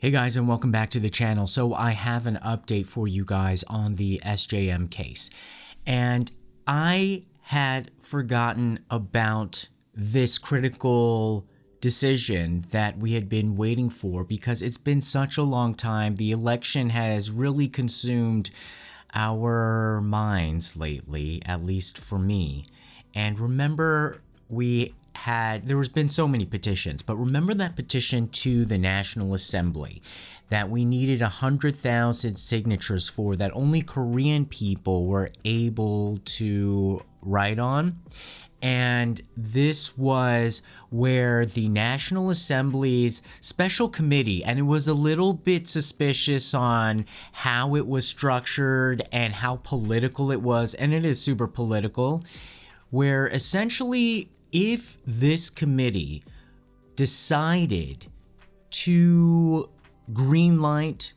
Hey guys, and welcome back to the channel. So I have an update for you guys on the SJM case, and I had forgotten about this critical decision that we had been waiting for because it's been such a long time. The election has really consumed our minds lately, at least for me. And remember, there has been so many petitions, but remember that petition to the National Assembly that we needed 100,000 signatures for, that only Korean people were able to write on? And this was where the National Assembly's special committee, and it was a little bit suspicious on how it was structured and how political it was, and it is super political, where essentially if this committee decided to greenlight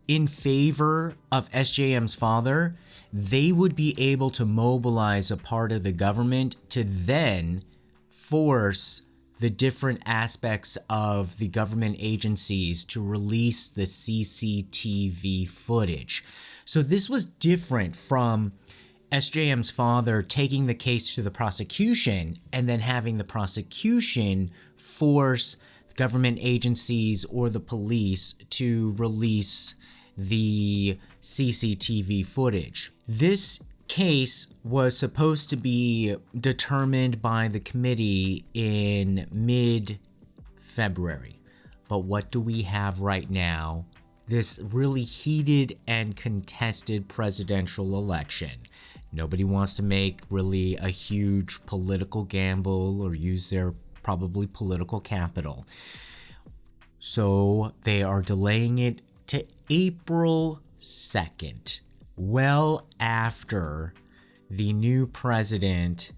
in favor of SJM's father, they would be able to mobilize a part of the government to then force the different aspects of the government agencies to release the CCTV footage. So this was different from SJM's father taking the case to the prosecution and then having the prosecution force government agencies or the police to release the CCTV footage. This case was supposed to be determined by the committee in mid-February. But what do we have right now? This really heated and contested presidential election. Nobody wants to make really a huge political gamble or use their probably political capital. So they are delaying it to April 2nd, well after the new president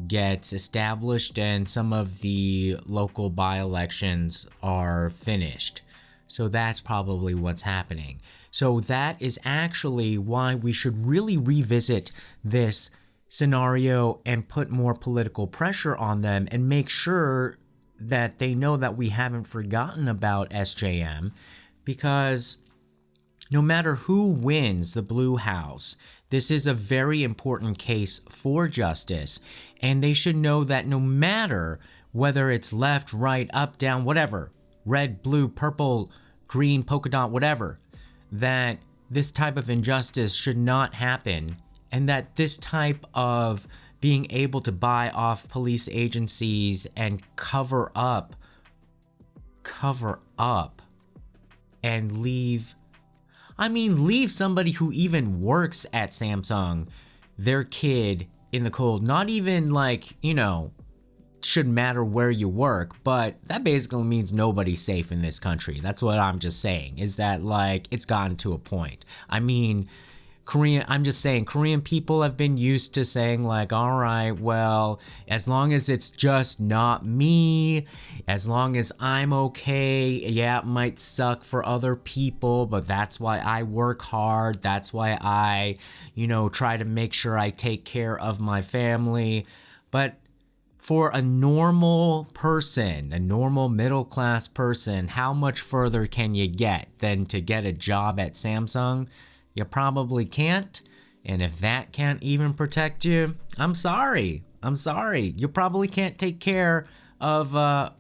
gets established and some of the local by-elections are finished. So that's probably what's happening. So that is actually why we should really revisit this scenario and put more political pressure on them and make sure that they know that we haven't forgotten about SJM, because no matter who wins the Blue House, this is a very important case for justice, and they should know that no matter whether it's left, right, up, down, whatever, red, blue, purple, green, polka dot, whatever, that this type of injustice should not happen, and that this type of being able to buy off police agencies and cover up and leave somebody who even works at Samsung, their kid, in the cold. Not even shouldn't matter where you work, but that basically means nobody's safe in this country. That's what I'm just saying, is that it's gotten to a point. Korean people have been used to saying all right, well, as long as it's just not me, as long as I'm okay, yeah, it might suck for other people, but that's why I work hard. That's why I, try to make sure I take care of my family. But for a normal person, a normal middle-class person, how much further can you get than to get a job at Samsung? You probably can't. And if that can't even protect you, I'm sorry. You probably can't take care of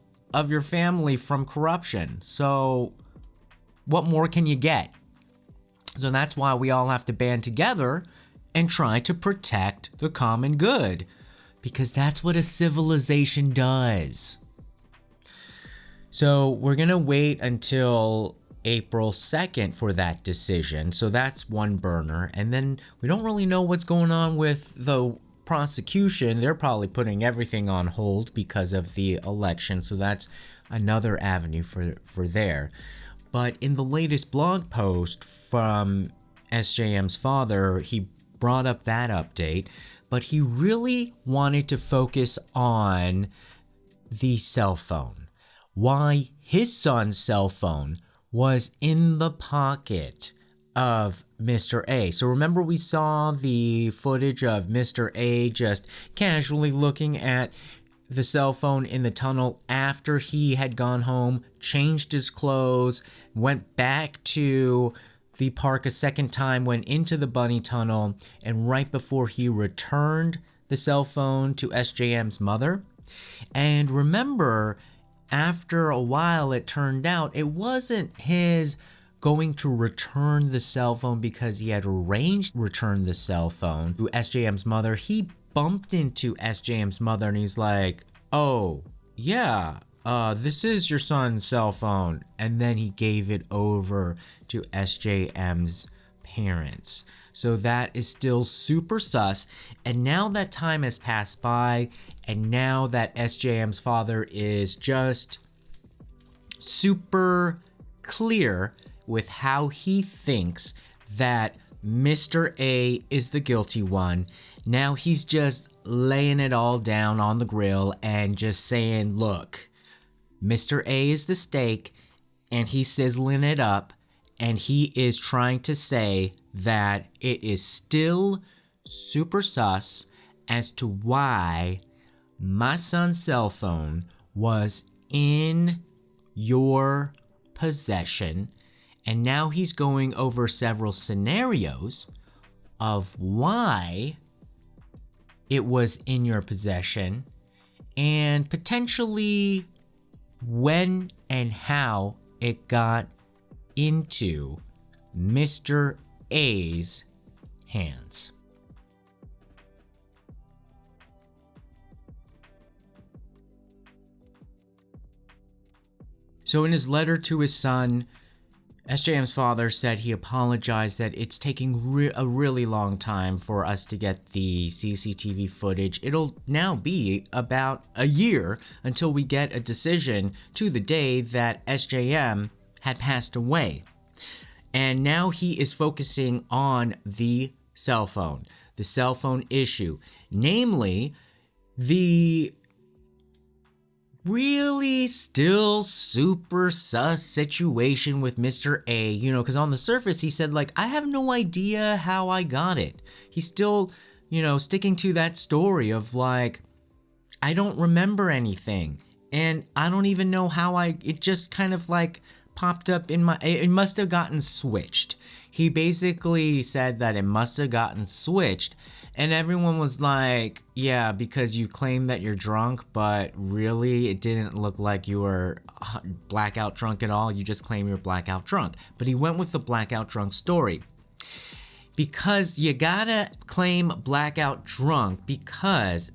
your family from corruption. So what more can you get? So that's why we all have to band together and try to protect the common good, because that's what a civilization does. So we're going to wait until April 2nd for that decision. So that's one burner. And then we don't really know what's going on with the prosecution. They're probably putting everything on hold because of the election. So that's another avenue for there. But in the latest blog post from SJM's father, he brought up that update, but he really wanted to focus on the cell phone. Why his son's cell phone was in the pocket of Mr. A. So remember, we saw the footage of Mr. A just casually looking at the cell phone in the tunnel after he had gone home, changed his clothes, went back to the park a second time, went into the bunny tunnel, and right before he returned the cell phone to SJM's mother. And remember, after a while, it turned out it wasn't his going to return the cell phone because he had arranged to return the cell phone to SJM's mother. He bumped into SJM's mother and he's like, "Oh, yeah, this is your son's cell phone." And then he gave it over to SJM's parents. So that is still super sus. And now that time has passed by, and now that SJM's father is just super clear with how he thinks that Mr. A is the guilty one. Now he's just laying it all down on the grill and just saying, look, Mr. A is the steak and he's sizzling it up, and he is trying to say that it is still super sus as to why my son's cell phone was in your possession. And now he's going over several scenarios of why it was in your possession and potentially when and how it got into Mr. A's hands. So in his letter to his son, SJM's father said he apologized that it's taking a really long time for us to get the CCTV footage. It'll now be about a year until we get a decision to the day that SJM had passed away. And now he is focusing on the cell phone issue, namely the really still super sus situation with Mr. A, you know, because on the surface he said, like, I have no idea how I got it. He's still, you know, sticking to that story of like, I don't remember anything and I don't even know how it just kind of like popped up in my, it must have gotten switched. He basically said that it must have gotten switched. And everyone was like, yeah, because you claim that you're drunk, but really it didn't look like you were blackout drunk at all. You just claim you're blackout drunk. But he went with the blackout drunk story. Because you gotta claim blackout drunk because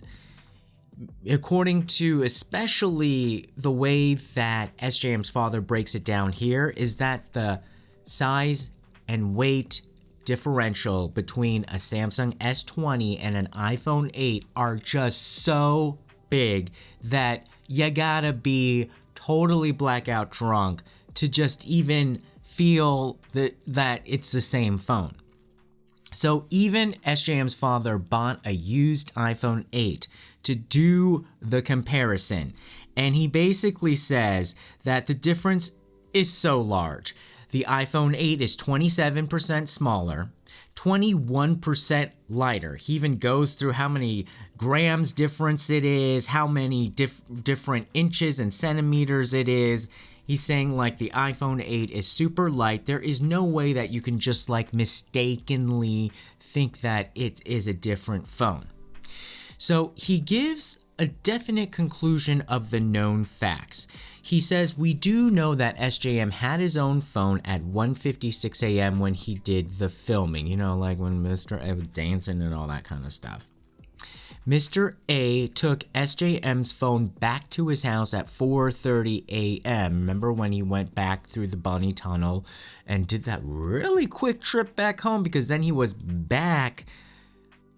according to especially the way that SJM's father breaks it down here is that the size and weight differential between a Samsung S20 and an iPhone 8 are just so big that you gotta be totally blackout drunk to just even feel that it's the same phone. So even SJM's father bought a used iPhone 8 to do the comparison, and he basically says that the difference is so large. The iPhone 8 is 27% smaller, 21% lighter. He even goes through how many grams difference it is, how many different inches and centimeters it is. He's saying like the iPhone 8 is super light. There is no way that you can just like mistakenly think that it is a different phone. So he gives a definite conclusion of the known facts. He says, we do know that SJM had his own phone at 1:56 a.m. when he did the filming, you know, like when Mr. A was dancing and all that kind of stuff. Mr. A took SJM's phone back to his house at 4:30 a.m. Remember when he went back through the bunny tunnel and did that really quick trip back home, because then he was back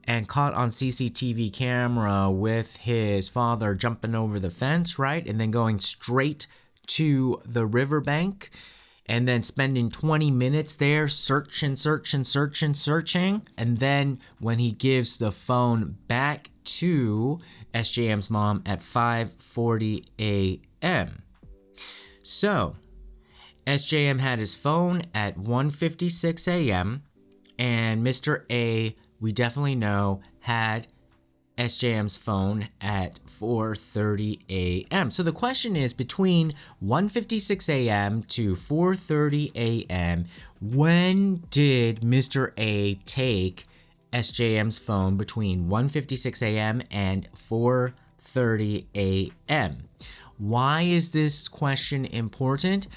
and caught on CCTV camera with his father jumping over the fence, right? And then going straight to the riverbank and then spending 20 minutes there searching. And then when he gives the phone back to SJM's mom at 5:40 a.m. So SJM had his phone at 1:56 a.m. and Mr. A, we definitely know, had SJM's phone at 4:30 a.m. So the question is, between 1:56 a.m. to 4:30 a.m., when did Mr. A take SJM's phone between 1:56 a.m. and 4:30 a.m.? Why is this question important?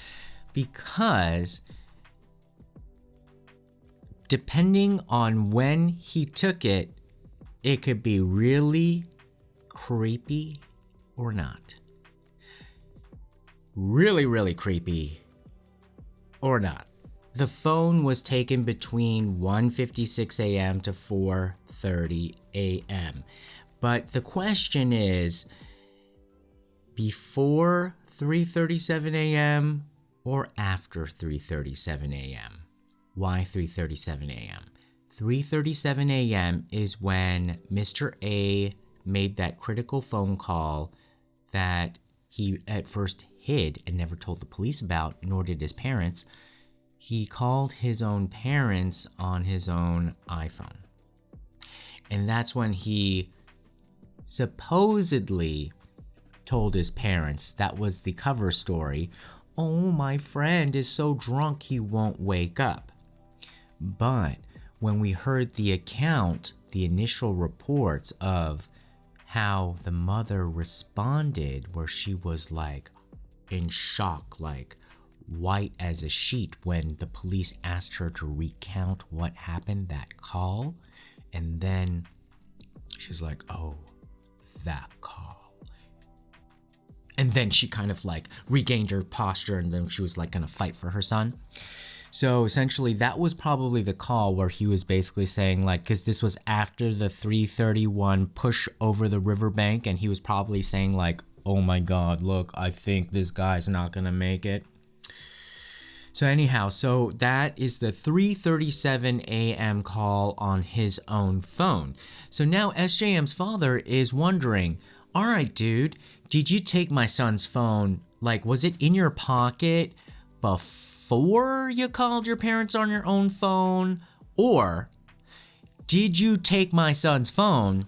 Because depending on when he took it, it could be really creepy or not. Really, really creepy or not. The phone was taken between 1:56 a.m. to 4:30 a.m. But the question is, before 3:37 a.m. or after 3:37 a.m.? Why 3:37 a.m.? 3:37 a.m. is when Mr. A made that critical phone call that he at first hid and never told the police about, nor did his parents. He called his own parents on his own iPhone. And that's when he supposedly told his parents, that was the cover story, "Oh, my friend is so drunk he won't wake up." But when we heard the account, the initial reports of how the mother responded, where she was like in shock, like white as a sheet, when the police asked her to recount what happened, that call, and then she's like, "Oh, that call." And then she kind of like regained her posture, and then she was like gonna fight for her son. So essentially that was probably the call where he was basically saying, like, because this was after the 331 push over the riverbank, and he was probably saying like, "Oh my God, look, I think this guy's not gonna make it." So anyhow, so that is the 3:37 a.m. call on his own phone. So now SJM's father is wondering, all right, dude, did you take my son's phone? Like, was it in your pocket before you called your parents on your own phone? Or did you take my son's phone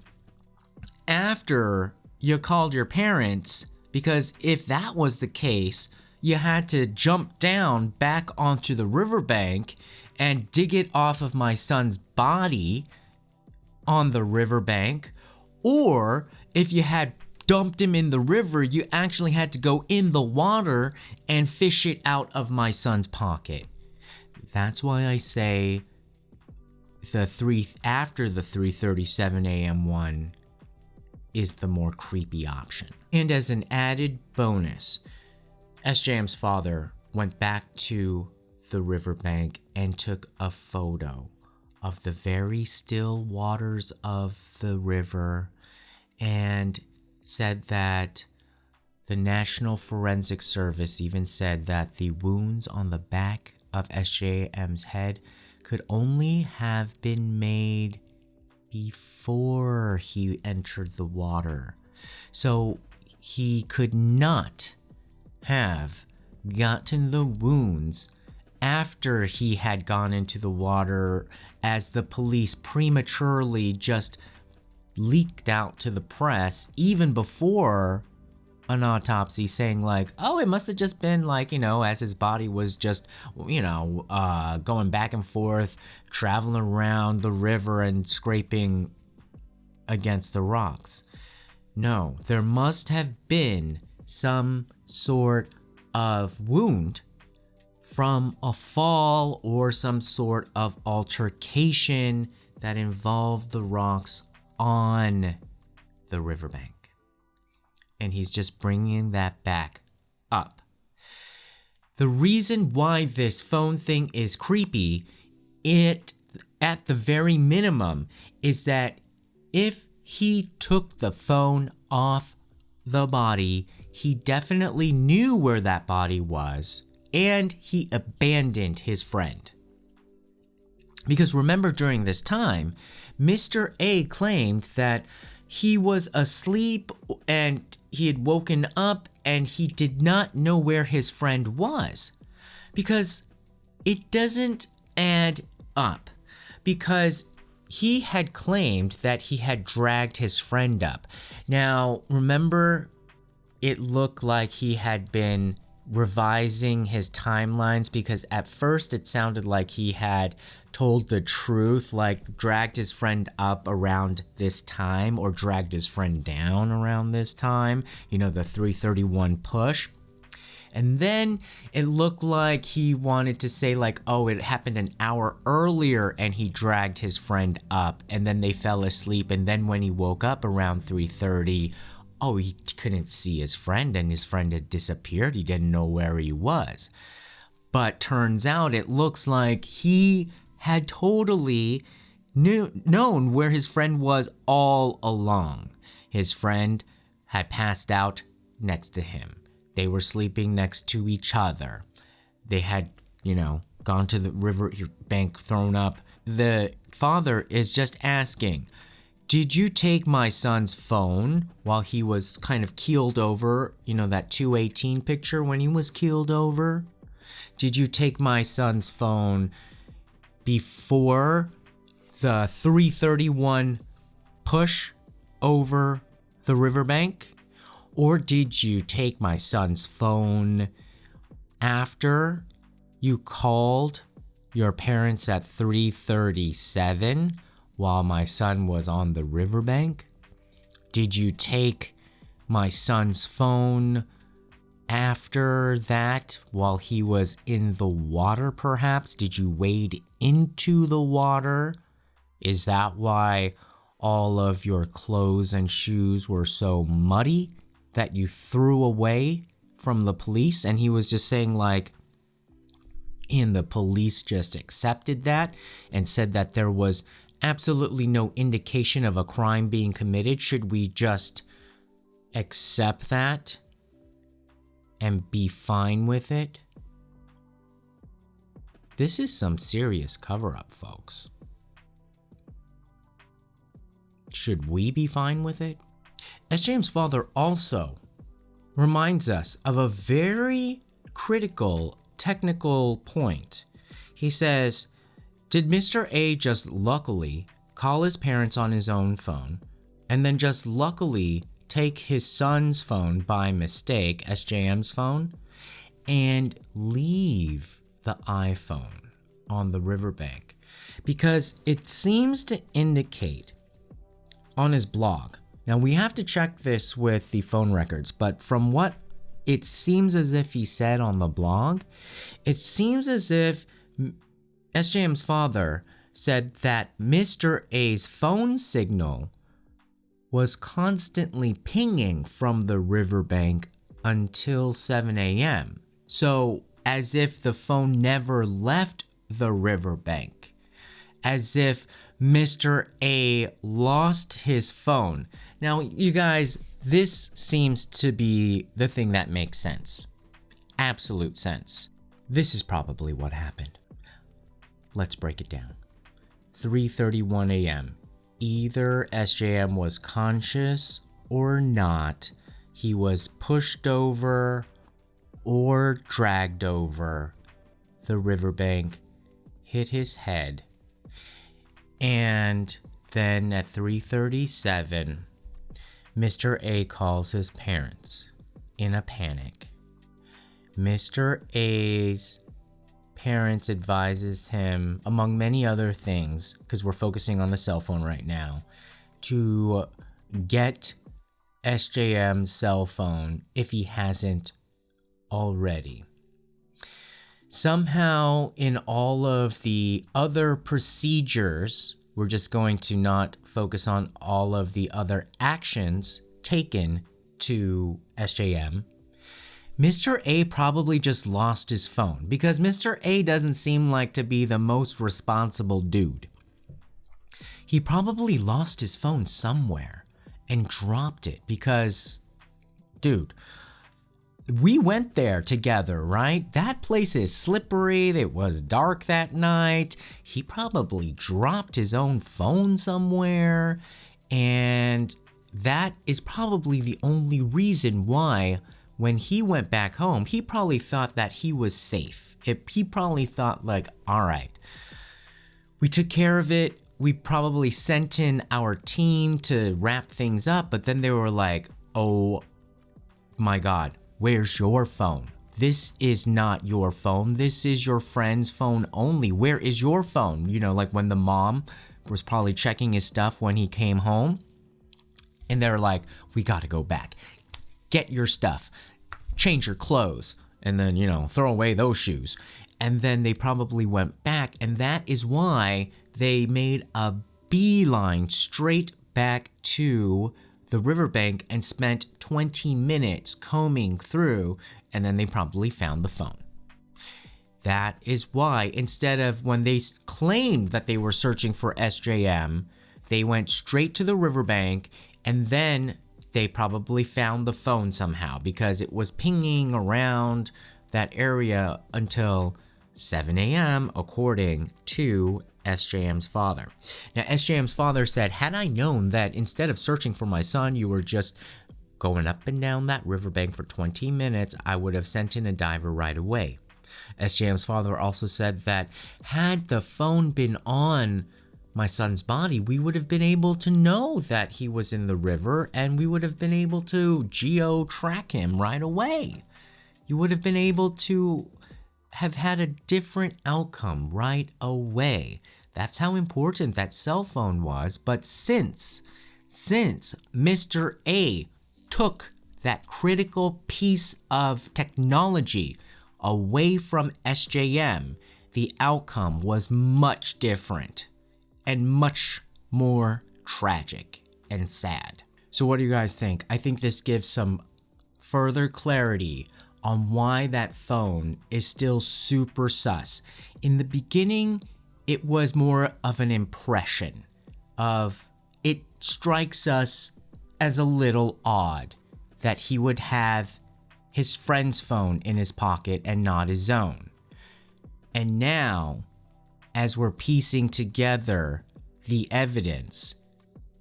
after you called your parents? Because if that was the case, you had to jump down back onto the riverbank and dig it off of my son's body on the riverbank. Or if you had dumped him in the river, you actually had to go in the water and fish it out of my son's pocket. That's why I say after the 3:37 a.m. one is the more creepy option. And as an added bonus, SJM's father went back to the riverbank and took a photo of the very still waters of the river, and said that the National Forensic Service even said that the wounds on the back of SJM's head could only have been made before he entered the water. So he could not have gotten the wounds after he had gone into the water, as the police prematurely just leaked out to the press even before an autopsy, saying like, oh, it must have just been like, as his body was just, going back and forth, traveling around the river and scraping against the rocks. No, there must have been some sort of wound from a fall or some sort of altercation that involved the rocks on the riverbank. And he's just bringing that back up. The reason why this phone thing is creepy, it at the very minimum is that if he took the phone off the body, he definitely knew where that body was, and he abandoned his friend. Because remember, during this time, Mr. A claimed that he was asleep and he had woken up and he did not know where his friend was. Because it doesn't add up. Because he had claimed that he had dragged his friend up. Now, remember, it looked like he had been revising his timelines because at first it sounded like he had told the truth, like dragged his friend up around this time or dragged his friend down around this time, you know, the 3:31 push. And then it looked like he wanted to say like, oh, it happened an hour earlier and he dragged his friend up and then they fell asleep. And then when he woke up around 3:30, oh, he couldn't see his friend and his friend had disappeared. He didn't know where he was. But turns out it looks like he had totally known where his friend was all along. His friend had passed out next to him. They were sleeping next to each other. They had, you know, gone to the river bank, thrown up. The father is just asking, did you take my son's phone while he was kind of keeled over? You know, that 218 picture when he was keeled over? Did you take my son's phone before the 3:31 push over the riverbank? Or did you take my son's phone after you called your parents at 3:37 while my son was on the riverbank? Did you take my son's phone after that while he was in the water perhaps? Did you wade into the water? Is that why all of your clothes and shoes were so muddy that you threw away from the police? And he was just saying like, and the police just accepted that and said that there was absolutely no indication of a crime being committed. Should we just accept that and be fine with it? This is some serious cover-up, folks. Should we be fine with it? SJM's father also reminds us of a very critical technical point. He says, did Mr. A just luckily call his parents on his own phone and then just luckily take his son's phone by mistake, SJM's phone, and leave the iPhone on the riverbank? Because it seems to indicate on his blog, now we have to check this with the phone records, but from what it seems as if he said on the blog, it seems as if SJM's father said that Mr. A's phone signal was constantly pinging from the riverbank until 7 a.m. So as if the phone never left the riverbank, as if Mr. A lost his phone. Now, you guys, this seems to be the thing that makes sense. Absolute sense. This is probably what happened. Let's break it down. 3:31 a.m. Either SJM was conscious or not. He was pushed over or dragged over the riverbank, hit his head, and then at 3:37, Mr. A calls his parents in a panic. Mr. A's parents advises him, among many other things, because we're focusing on the cell phone right now, to get SJM's cell phone if he hasn't already. Somehow, in all of the other procedures, we're just going to not focus on all of the other actions taken to SJM. Mr. A probably just lost his phone because Mr. A doesn't seem like to be the most responsible dude. He probably lost his phone somewhere and dropped it because, dude, we went there together, right? That place is slippery. It was dark that night. He probably dropped his own phone somewhere. And that is probably the only reason why when he went back home, he probably thought that he was safe. He probably thought like, all right, we took care of it. we probably sent in our team to wrap things up, but then they were like, oh my God, where's your phone? This is not your phone. This is your friend's phone only. Where is your phone? You know, like when the mom was probably checking his stuff when he came home. And they're like, we gotta go back. Get your stuff. Change your clothes. And then, you know, throw away those shoes. And then they probably went back. And that is why they made a beeline straight back to the riverbank and spent 20 minutes combing through. And then they probably found the phone. That is why, instead of when they claimed that they were searching for SJM, they went straight to the riverbank, and then they probably found the phone somehow because it was pinging around that area until 7 a.m. according to SJM's father. Now, SJM's father said, had I known that instead of searching for my son, you were just going up and down that riverbank for 20 minutes, I would have sent in a diver right away. SJM's father also said that had the phone been on my son's body, we would have been able to know that he was in the river and we would have been able to geo-track him right away. You would have been able to have had a different outcome right away. That's how important that cell phone was. But since Mr. A took that critical piece of technology away from SJM, the outcome was much different and much more tragic and sad. So what do you guys think? I think this gives some further clarity on why that phone is still super sus. In the beginning, it was more of an impression of, it strikes us as a little odd that he would have his friend's phone in his pocket and not his own. And now, as we're piecing together the evidence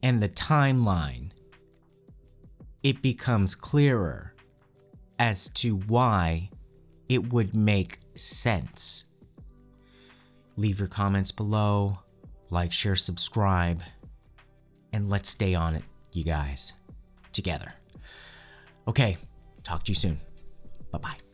and the timeline, it becomes clearer as to why it would make sense. Leave your comments below, like, share, subscribe, and let's stay on it, you guys, together. Okay, talk to you soon. Bye-bye.